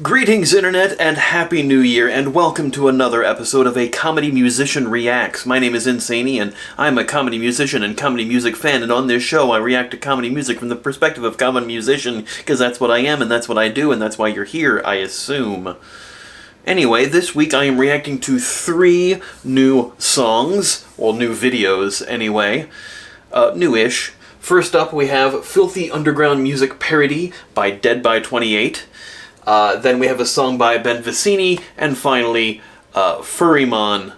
Greetings, Internet, and Happy New Year, and welcome to another episode of A Comedy Musician Reacts. My name is Insaney, and I'm a comedy musician and comedy music fan, and on this show I react to comedy music from the perspective of comedy musician, because that's what I am, and that's what I do, and that's why you're here, I assume. Anyway, this week I am reacting to 3 new songs, well, new videos, anyway. Newish. First up, we have Filthy Underground Music Parody by Dead by 28. Then we have a song by Ben Vicini, and finally, Furrymon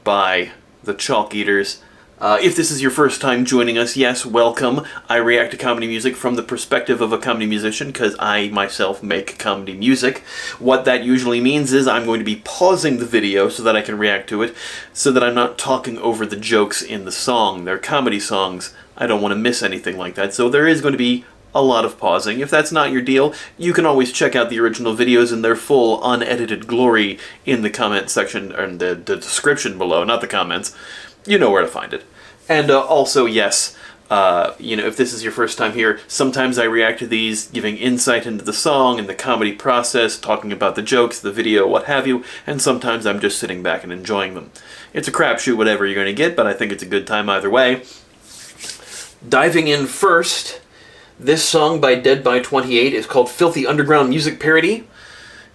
by the Chalk Eaters. If this is your first time joining us, yes, welcome. I react to comedy music from the perspective of a comedy musician, because I myself make comedy music. What that usually means is I'm going to be pausing the video so that I can react to it, so that I'm not talking over the jokes in the song. They're comedy songs. I don't want to miss anything like that, so there is going to be a lot of pausing. If that's not your deal, you can always check out the original videos in their full, unedited glory in the comment section, or in the description below, not the comments. You know where to find it. And also, yes, if this is your first time here, sometimes I react to these, giving insight into the song and the comedy process, talking about the jokes, the video, what have you, and sometimes I'm just sitting back and enjoying them. It's a crapshoot whatever you're going to get, but I think it's a good time either way. Diving in first, this song by Dead by 28 is called Filthy Underground Music Parody.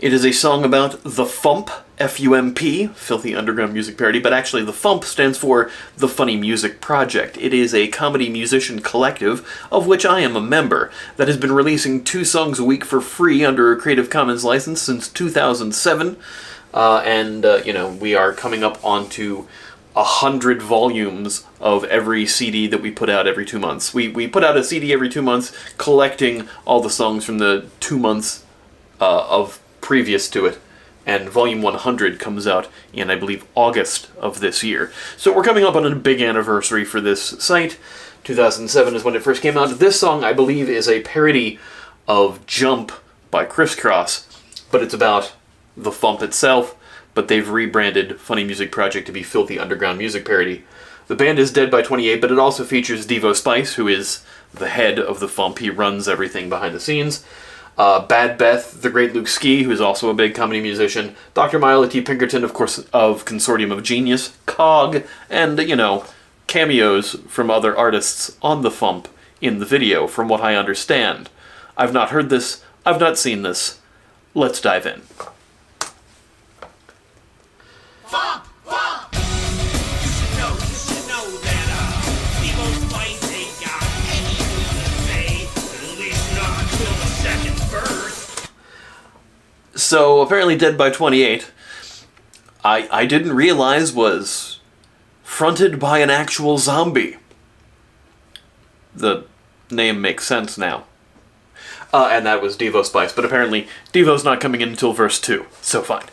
It is a song about the Fump, F-U-M-P, Filthy Underground Music Parody, but actually the Fump stands for The Funny Music Project. It is a comedy musician collective, of which I am a member, that has been releasing 2 songs a week for free under a Creative Commons license since 2007. We are coming up onto 100 volumes of every CD that we put out every 2 months. We put out a CD every 2 months, collecting all the songs from the 2 months of previous to it, and volume 100 comes out in, I believe, August of this year. So we're coming up on a big anniversary for this site. 2007 is when it first came out. This song, I believe, is a parody of Jump by Crisscross, but it's about the Fump itself, but they've rebranded Funny Music Project to be Filthy Underground Music Parody. The band is Dead by 28, but it also features Devo Spice, who is the head of the Fump. He runs everything behind the scenes. Bad Beth, the great Luke Ski, who is also a big comedy musician. Dr. Mila T. Pinkerton, of course, of Consortium of Genius. Cog, and, cameos from other artists on the Fump in the video, from what I understand. I've not heard this. I've not seen this. Let's dive in. So, apparently Dead by 28, I didn't realize was fronted by an actual zombie. The name makes sense now. And that was Devo Spice, but apparently Devo's not coming in until verse 2, so fine.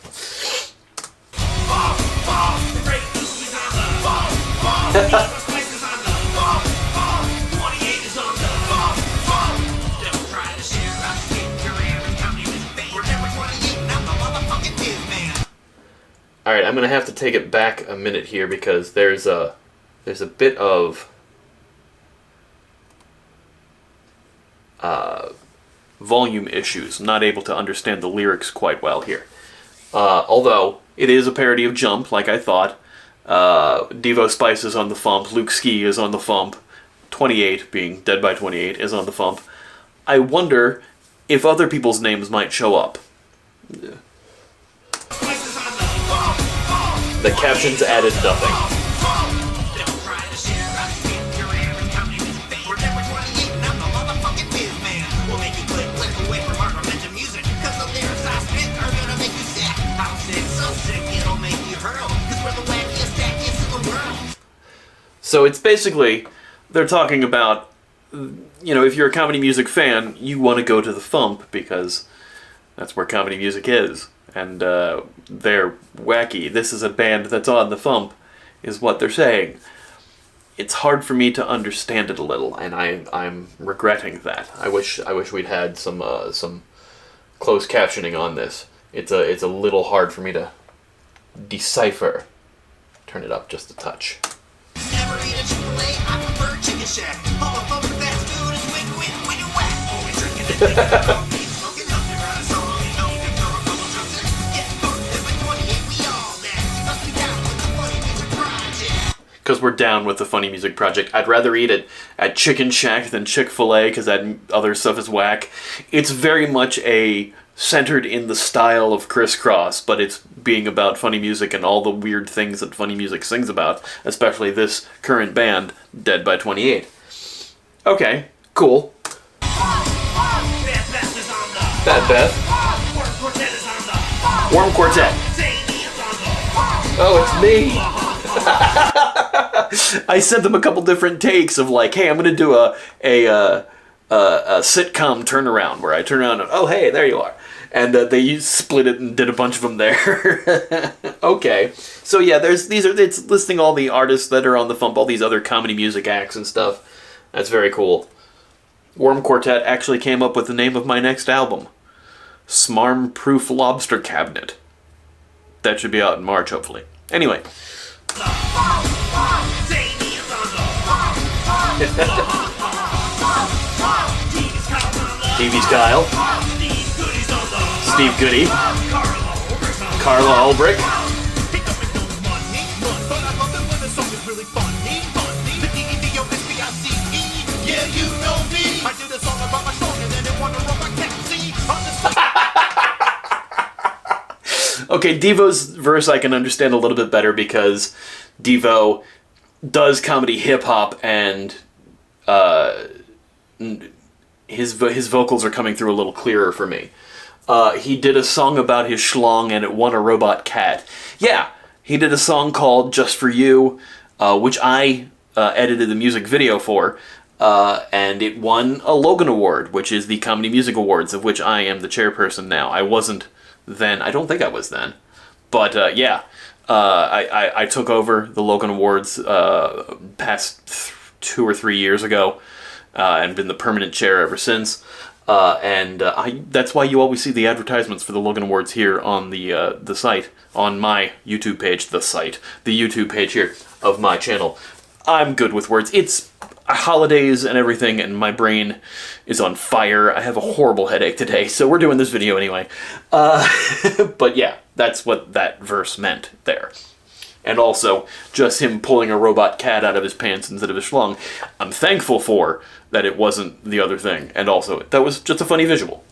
Alright, I'm going to have to take it back a minute here because there's a bit of volume issues. I'm not able to understand the lyrics quite well here. Although, it is a parody of Jump, like I thought. Devo Spice is on the Fump, Luke Ski is on the Fump, 28, being Dead by 28, is on the Fump. I wonder if other people's names might show up. The captions added nothing. So it's basically, they're talking about, if you're a comedy music fan, you want to go to the Fump because that's where comedy music is. And they're wacky. This is a band that's on the Fump, is what they're saying. It's hard for me to understand it a little, and I'm regretting that. I wish we'd had some closed captioning on this. It's a little hard for me to decipher. Turn it up just a touch. Never eat a Chick-fil-A, I prefer Chicken Shack. Homophobic fast food is win-win when you whack. Always drinking and thinking about me, smoking up there on a song, and don't because we're down with the Funny Music Project. I'd rather eat it at Chicken Shack than Chick-fil-A, because that other stuff is whack. It's very much centered in the style of Crisscross, but it's being about funny music and all the weird things that funny music sings about, especially this current band, Dead by 28. Okay, cool. Bad Beth. Worm Quartet. Oh, it's me. I sent them a couple different takes of like, hey, I'm going to do a sitcom turnaround where I turn around and, oh, hey, there you are. And they split it and did a bunch of them there. Okay. So yeah, it's listing all the artists that are on the Fump, all these other comedy music acts and stuff. That's very cool. Worm Quartet actually came up with the name of my next album. Smarm Proof Lobster Cabinet. That should be out in March, hopefully. Anyway. TV's Kyle. Steve Goody. Carla Ulbrich. Okay, Devo's verse I can understand a little bit better because Devo does comedy hip-hop and his vocals are coming through a little clearer for me. He did a song about his schlong and it won a robot cat. Yeah, he did a song called Just For You, which I edited the music video for, and it won a Logan Award, which is the Comedy Music Awards, of which I am the chairperson now. I wasn't then. I don't think I was then. But yeah, I took over the Logan Awards past 2 or 3 years ago, and been the permanent chair ever since. That's why you always see the advertisements for the Logan Awards here on the site, on my YouTube page, the YouTube page here of my channel. I'm good with words. It's holidays and everything, and my brain is on fire. I have a horrible headache today, so we're doing this video anyway. But yeah, that's what that verse meant there. And also, just him pulling a robot cat out of his pants instead of his schlong. I'm thankful for that it wasn't the other thing. And also, that was just a funny visual.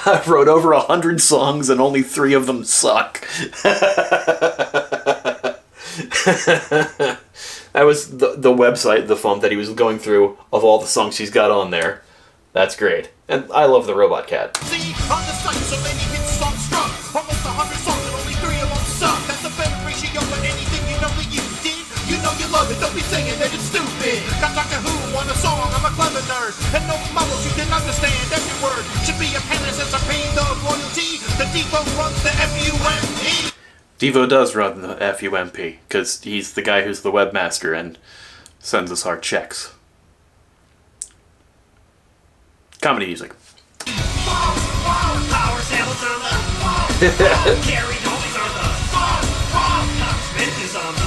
I wrote over 100 songs and only 3 of them suck. That was the website, the Fump, that he was going through of all the songs he's got on there. That's great. And I love the robot cat. Don't be singing that it's stupid. Got Doctor Who on a song, I'm a clever nerd. And no models you can understand every word. Should be a penance as I pay the royalty. The Devo runs the FUMP. Devo does run the FUMP, because he's the guy who's the webmaster and sends us our checks. Comedy music. Power samples on the Carrie Dolby's on the Smith is on the.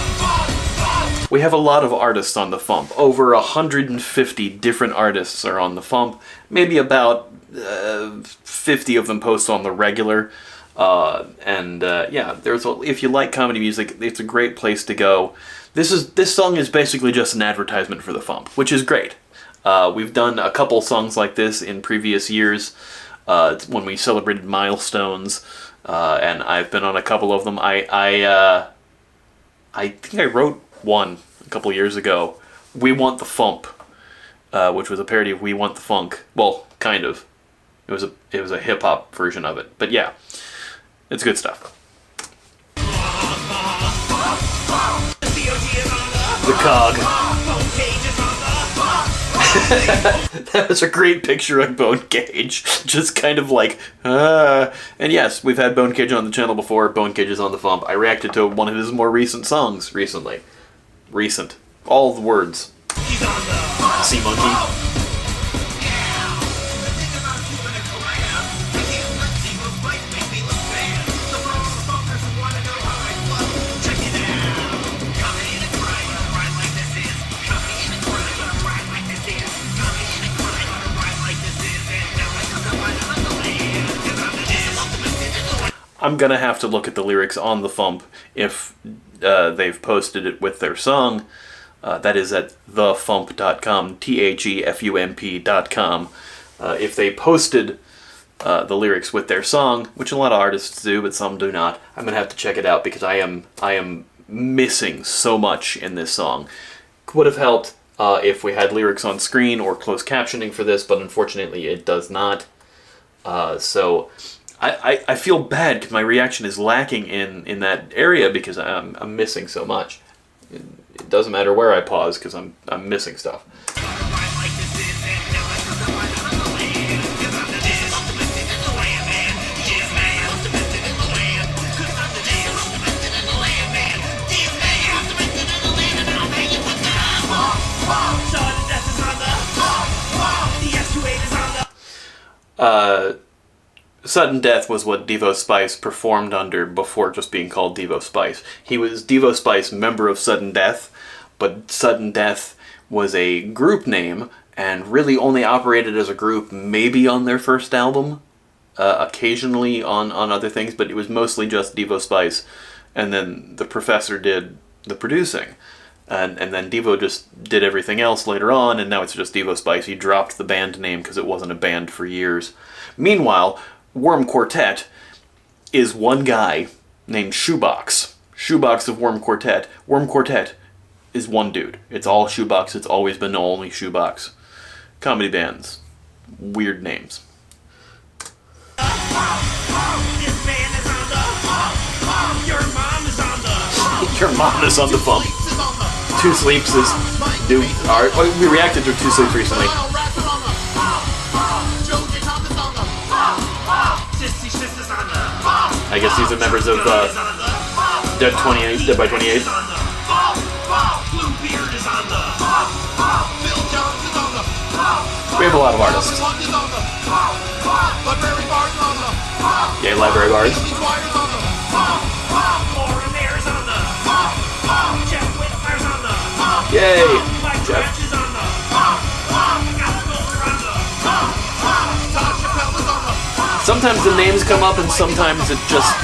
We have a lot of artists on the Fump. Over 150 different artists are on the Fump. Maybe about 50 of them post on the regular. Yeah, if you like comedy music, it's a great place to go. This song is basically just an advertisement for the Fump, which is great. We've done a couple songs like this in previous years when we celebrated milestones, and I've been on a couple of them. I think I wrote one a couple years ago, We Want the Fump, which was a parody of We Want the Funk. Well, kind of. It was a hip-hop version of it. But yeah, it's good stuff. The Cog. That was a great picture of Bone Cage. Just kind of like, And yes, we've had Bone Cage on the channel before. Bone Cage is on the Fump. I reacted to one of his more recent songs recently. Recent. All the words. Sea Monkey. I'm going to have to look at the lyrics on the Fump if they've posted it with their song. That is at thefump.com, THEFUMP.com. If they posted the lyrics with their song, which a lot of artists do, but some do not, I'm going to have to check it out because I am missing so much in this song. Would have helped if we had lyrics on screen or closed captioning for this, but unfortunately it does not. So I feel bad because my reaction is lacking in that area because I'm missing so much. It doesn't matter where I pause because I'm missing stuff. Sudden Death was what Devo Spice performed under before just being called Devo Spice. He was Devo Spice, member of Sudden Death, but Sudden Death was a group name and really only operated as a group maybe on their first album, occasionally on other things, but it was mostly just Devo Spice, and then the Professor did the producing. And then Devo just did everything else later on, and now it's just Devo Spice. He dropped the band name because it wasn't a band for years. Meanwhile, Worm Quartet is one guy named Shoebox. Shoebox of Worm Quartet. Worm Quartet is one dude. It's all Shoebox. It's always been only Shoebox. Comedy bands. Weird names. Your mom is on the Fump. Two Sleeps is new. We reacted to Two Sleeps recently. I guess these are members of Dead by 28. We have a lot of artists. Yay, Library Bars. Yay, Jeff. Sometimes the names come up and sometimes it just...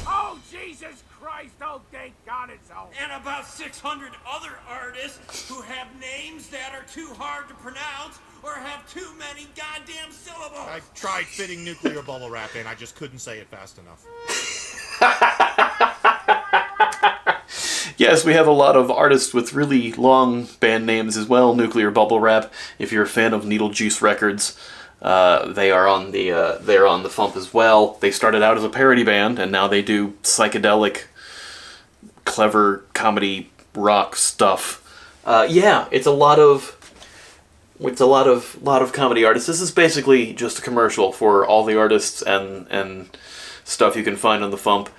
Oh, Jesus Christ, oh, thank God it's over. And about 600 other artists who have names that are too hard to pronounce or have too many goddamn syllables. I tried fitting nuclear bubble wrap in, I just couldn't say it fast enough. Yes, we have a lot of artists with really long band names as well. Nuclear Bubble Wrap. If you're a fan of Needle Juice Records, they are on the Fump as well. They started out as a parody band, and now they do psychedelic, clever comedy rock stuff. Yeah, it's a lot of comedy artists. This is basically just a commercial for all the artists and stuff you can find on the Fump.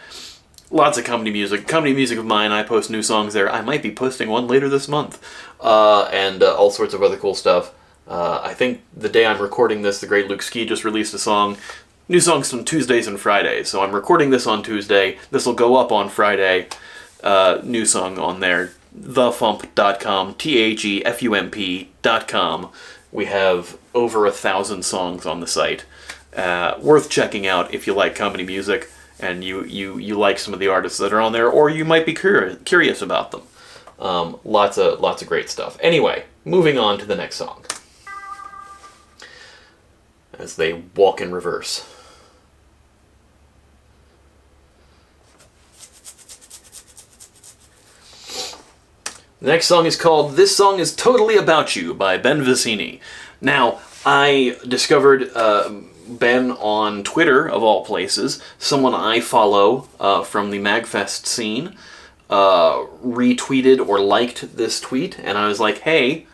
Lots of comedy music. Comedy music of mine, I post new songs there. I might be posting one later this month. And all sorts of other cool stuff. I think the day I'm recording this, the great Luke Ski just released a song. New songs on Tuesdays and Fridays. So I'm recording this on Tuesday. This will go up on Friday. New song on there. Thefump.com. THEFUMP.com. We have over 1,000 songs on the site. Worth checking out if you like comedy music. And you like some of the artists that are on there, or you might be curious about them. Lots of great stuff. Anyway, moving on to the next song. As they walk in reverse. The next song is called This Song Is Totally About You by Ben Vicini. Now, I discovered... Ben on Twitter, of all places, someone I follow from the MagFest scene, retweeted or liked this tweet, and I was like, hey,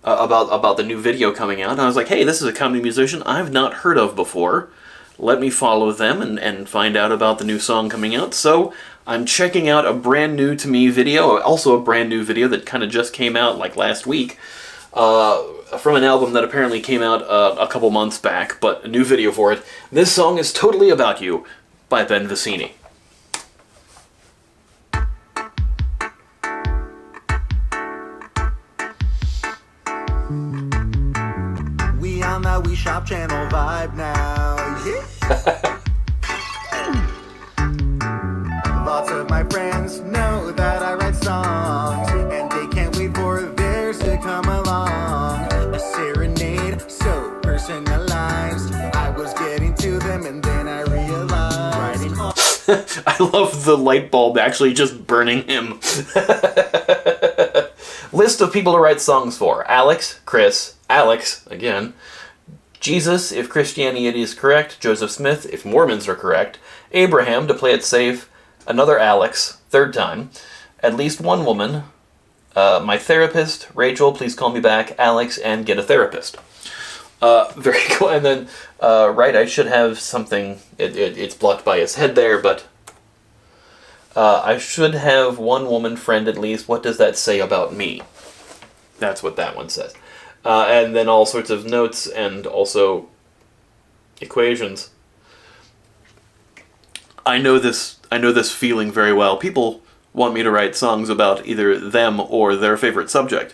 about the new video coming out, and I was like, hey, this is a comedy musician I've not heard of before. Let me follow them and find out about the new song coming out. So I'm checking out a brand new to me video, also a brand new video that kind of just came out like last week, from an album that apparently came out a couple months back, but a new video for it. This song is Totally About You by Ben Vicini. We on the We Shop Top Channel vibe now. Yeah. Lots of my friends know that I write songs, and they can't wait for theirs to come along. A serenade so personalized. I was getting to them, and then I realized writing all. I love the light bulb actually just burning him. List of people to write songs for: Alex, Chris, Alex, again, Jesus, if Christianity is correct, Joseph Smith, if Mormons are correct, Abraham, to play it safe, another Alex, third time, at least one woman, my therapist, Rachel, please call me back, Alex, and get a therapist. Very cool. And then, right, I should have something, it's blocked by his head there, but I should have one woman friend at least. What does that say about me? That's what that one says. And then all sorts of notes and also equations. I know this feeling very well. People want me to write songs about either them or their favorite subject.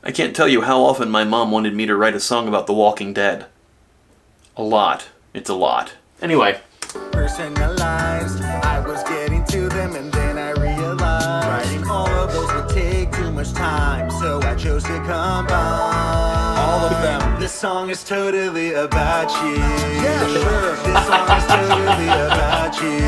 I can't tell you how often my mom wanted me to write a song about The Walking Dead. A lot. It's a lot. Anyway. Personalized. I was getting to them, and then I realized writing all of those would take too much time, so I chose to combine all of them. This song is totally about you. Yeah, sure. This song is totally about you.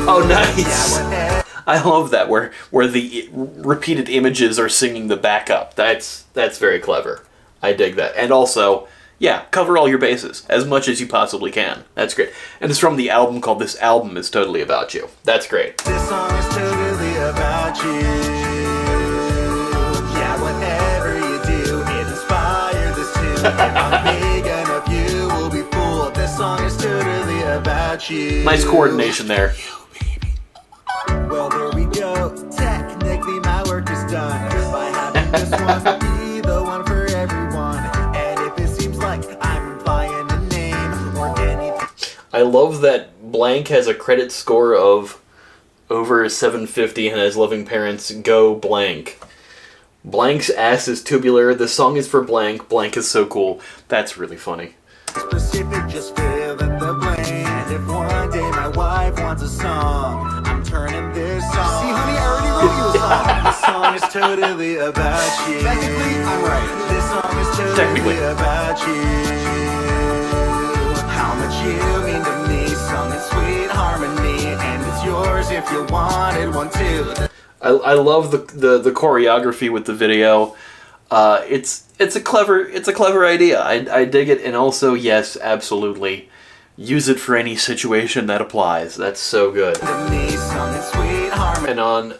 Oh, nice. Yeah, I love that, where the repeated images are singing the backup. That's very clever. I dig that. And also, yeah, cover all your bases as much as you possibly can. That's great. And it's from the album called This Album Is Totally About You. That's great. This song is totally about you. Yeah, whatever you do, it inspired this tune. If I'm big enough, you will be fooled. This song is totally about you. Nice coordination there. Well, there we go. Technically, my work is done by having this one be the one for everyone. And if it seems like I'm implying a name or anything, I love that Blank has a credit score of over 750 and his loving parents go Blank. Blank's ass is tubular. The song is for Blank. Blank is so cool. That's really funny. specific, just fill in the blank. And if one day my wife wants a song, I'm turning this song. See, honey, I already wrote you a song. This song is totally about you. Technically, I'm right. This song is totally about you. How much you mean to me, sung in sweet harmony, and it's yours if you wanted one too. I love the choreography with the video. It's a clever idea. I dig it, and also yes, absolutely, use it for any situation that applies. That's so good. And on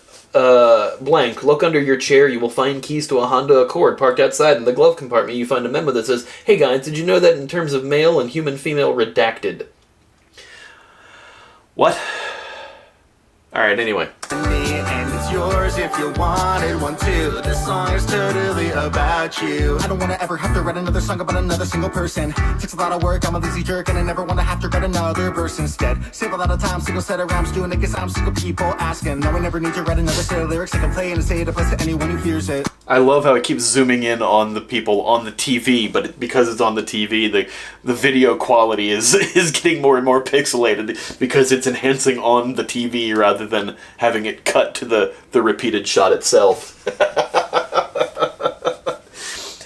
blank, look under your chair. You will find keys to a Honda Accord parked outside. In the glove compartment, you find a memo that says, "Hey guys, did you know that in terms of male and human female redacted?" What? All right. Anyway. And it's yours if you wanted one too. This song is totally about you. I don't want to ever have to write another song about another single person. Takes a lot of work, I'm a lazy jerk, and I never want to have to write another verse instead. Save a lot of time, single set of rhymes, doing it cause I'm sick of people asking. No, I never need to write another set of lyrics. I can play and say it applies to anyone who hears it. I love how it keeps zooming in on the people on the TV, but because it's on the TV, the video quality is getting more and more pixelated because it's enhancing on the TV rather than having it cut to the repeated shot itself.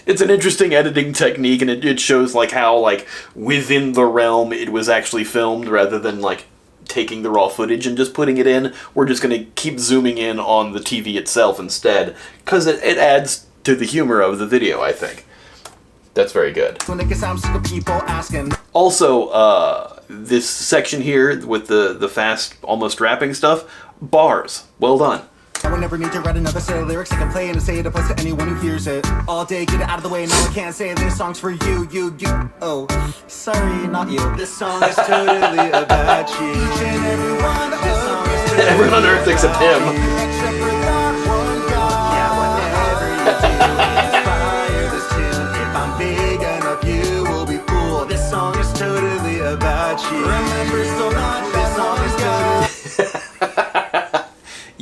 It's an interesting editing technique, and it shows like how like within the realm it was actually filmed rather than like taking the raw footage and just putting it in. We're just going to keep zooming in on the TV itself instead, because it adds to the humor of the video, I think. That's very good. Also, this section here with the fast, almost rapping stuff, bars. Well done. I would never need to write another set of lyrics. I can play and say it applies to anyone who hears it. All day, get it out of the way. No, I can't say this song's for you. Oh, sorry, not you. This song is totally about you. Each and every one of this. Everyone on Earth except him. Except for that one guy. Yeah, whatever you do, inspire this tune. If I'm big enough, you will be fooled. This song is totally about you. Remember, so not this song is totally.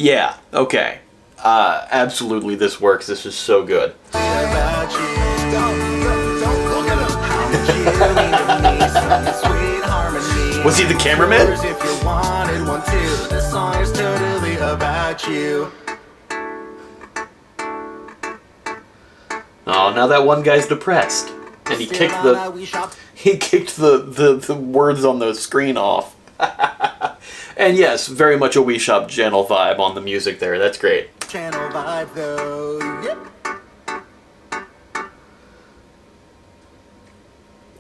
Yeah, okay. Absolutely, this works. This is so good. About you. Don't look at him. How much Sweet harmony. Was he the cameraman? If you wanted one too, this song is totally about you. Oh, now that one guy's depressed, and he kicked the words on the screen off. And yes, very much a Wii Shop channel vibe on the music there. That's great. Channel vibe though. Yep.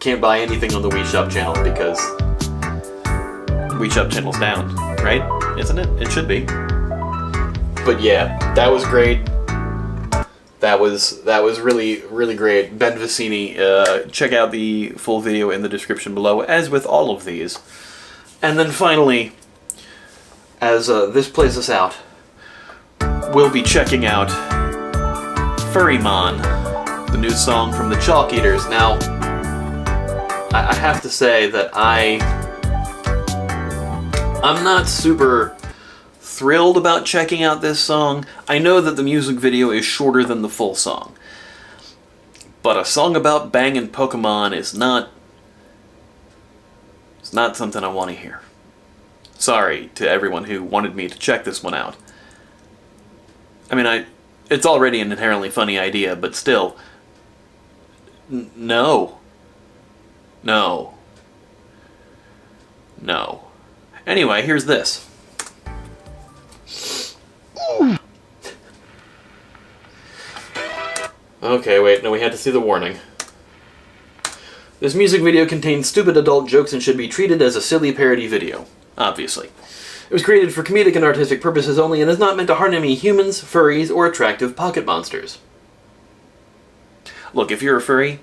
Can't buy anything on the Wii Shop channel because Wii Shop channel's down, right? Isn't it? It should be. But yeah, that was great. That was really, really great. Ben Vicini, check out the full video in the description below, as with all of these. And then finally, as this plays us out, we'll be checking out Furrymon, the new song from the Chalk Eaters. Now, I have to say that I'm not super thrilled about checking out this song. I know that the music video is shorter than the full song, but a song about banging Pokemon is not something I want to hear. Sorry to everyone who wanted me to check this one out. I mean, it's already an inherently funny idea, but still, no. Anyway, here's this. Okay, wait, no, we had to see the warning. This music video contains stupid adult jokes and should be treated as a silly parody video, obviously. It was created for comedic and artistic purposes only and is not meant to harm any humans, furries, or attractive pocket monsters. Look, if you're a furry,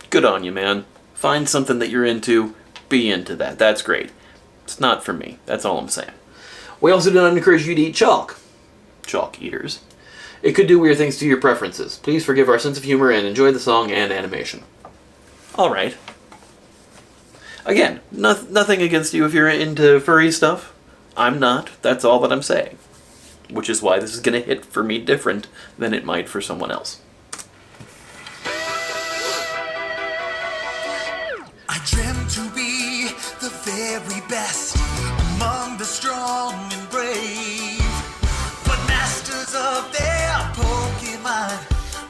good on you, man. Find something that you're into, be into that. That's great. It's not for me. That's all I'm saying. We also do not encourage you to eat chalk. Chalk eaters. It could do weird things to your preferences. Please forgive our sense of humor and enjoy the song and animation. Alright. Again, nothing against you if you're into furry stuff. I'm not. That's all that I'm saying. Which is why this is going to hit for me different than it might for someone else. I dreamt to be the very best among the strong and brave, but masters of their Pokemon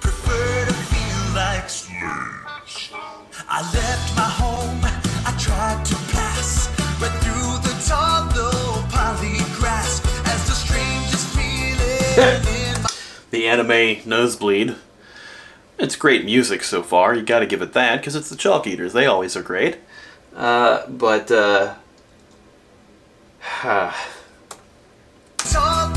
prefer to feel like slaves. I left my home, I tried to pass, but through the tall low poly grass, as the strangest feeling in my... The anime Nosebleed. It's great music so far, you gotta give it that, because it's the Chalk Eaters, they always are great. Tall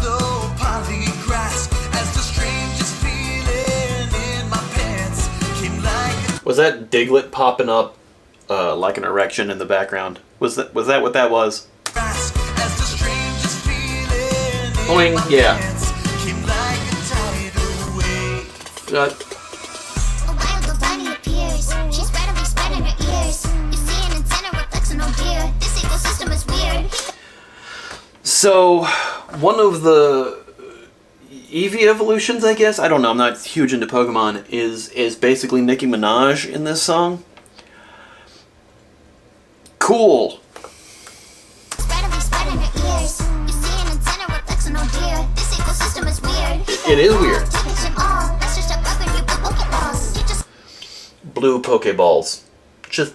low poly grass, as the strangest feeling in my pants came like... Was that Diglett popping up like an erection in the background? Was that what that was? As the strangest feeling in Boing, my yeah. pants came like a tidal wave. A wild little bunny appears. She's readily spreading her ears. You see an antenna reflection on deer. This ecosystem is weird. So, one of the Eevee evolutions, I guess? I don't know, I'm not huge into Pokemon, is basically Nicki Minaj in this song. Cool. Readily spreading her ears. You see an antenna reflection on deer. This ecosystem is weird. It is weird. That's just a rubber, you blue Pokeballs. You just Blue Pokeballs. Just...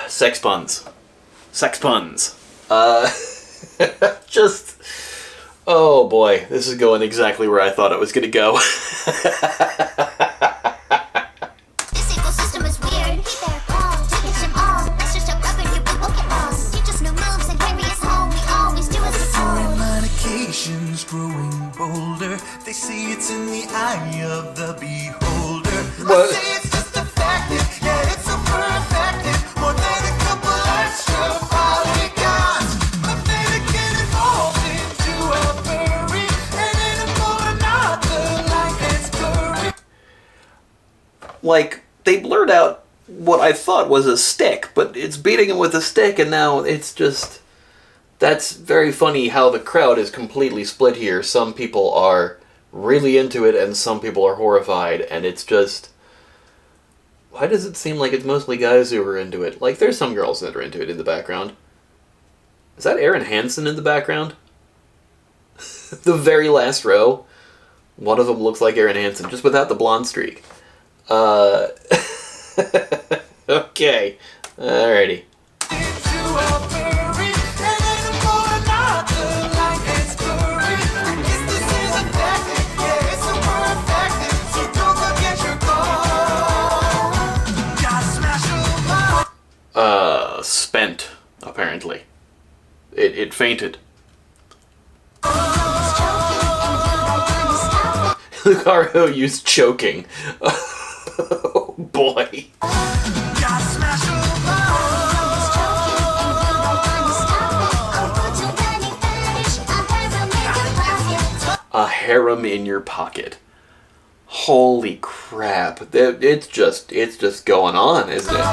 Sex puns. Sex puns. Just... Oh boy, this is going exactly where I thought it was going to go. This ecosystem is weird. They're all taking some all. That's just a rubber, you blue Pokeballs. You just know moves and carry us home. We always do as a sword. Medication's growing bolder. They say it's in the eye of the beholder. What? I say it's just a fact that, yeah, it's super effective. More than a couple extra polygons. But then to get involved into a furry, and in a more not the light it's blurry. Like, they blurred out what I thought was a stick, but it's beating him with a stick, and now it's just... That's very funny how the crowd is completely split here. Some people are really into it, and some people are horrified, and it's just... Why does it seem like it's mostly guys who are into it? Like, there's some girls that are into it in the background. Is that Aaron Hansen in the background? The very last row. One of them looks like Aaron Hansen, just without the blonde streak. Okay. Alrighty. Spent, apparently. It fainted. Lucario used choking. Oh boy. A harem in your pocket. Holy crap. It's just going on, isn't it?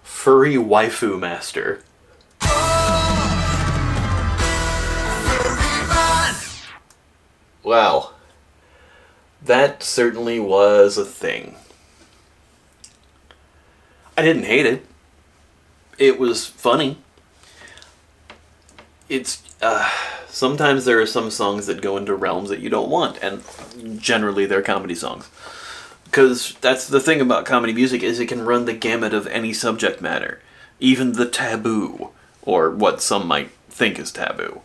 Furry waifu master. Well, that certainly was a thing. I didn't hate it. It was funny. It's, sometimes there are some songs that go into realms that you don't want, and generally they're comedy songs. Because that's the thing about comedy music, is it can run the gamut of any subject matter. Even the taboo, or what some might think is taboo.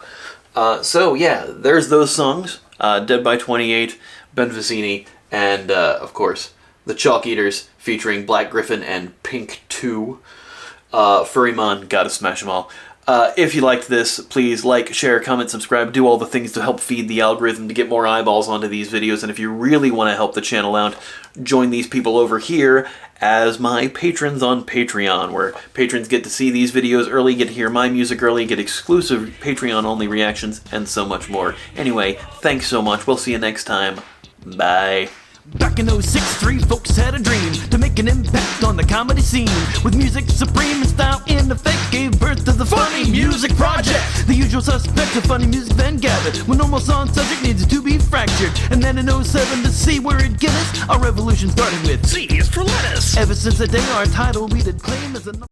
So yeah, there's those songs. Dead by 28, Ben Vicini, and of course, the Chalk Eaters featuring Black Griffin and Pink 2. Furrymon, gotta smash them all. If you liked this, please like, share, comment, subscribe, do all the things to help feed the algorithm to get more eyeballs onto these videos, and if you really want to help the channel out, join these people over here as my patrons on Patreon, where patrons get to see these videos early, get to hear my music early, get exclusive Patreon-only reactions, and so much more. Anyway, thanks so much. We'll see you next time. Bye. Back in 06, three folks had a dream to make an impact on the comedy scene. With music supreme and style in effect, gave birth to the Funny Music Project. The usual suspects of funny music then gathered when almost on subject needs to be fractured. And then in 07 to see where it get us, our revolution started with C is for lettuce. Ever since that day, our title we did claim as a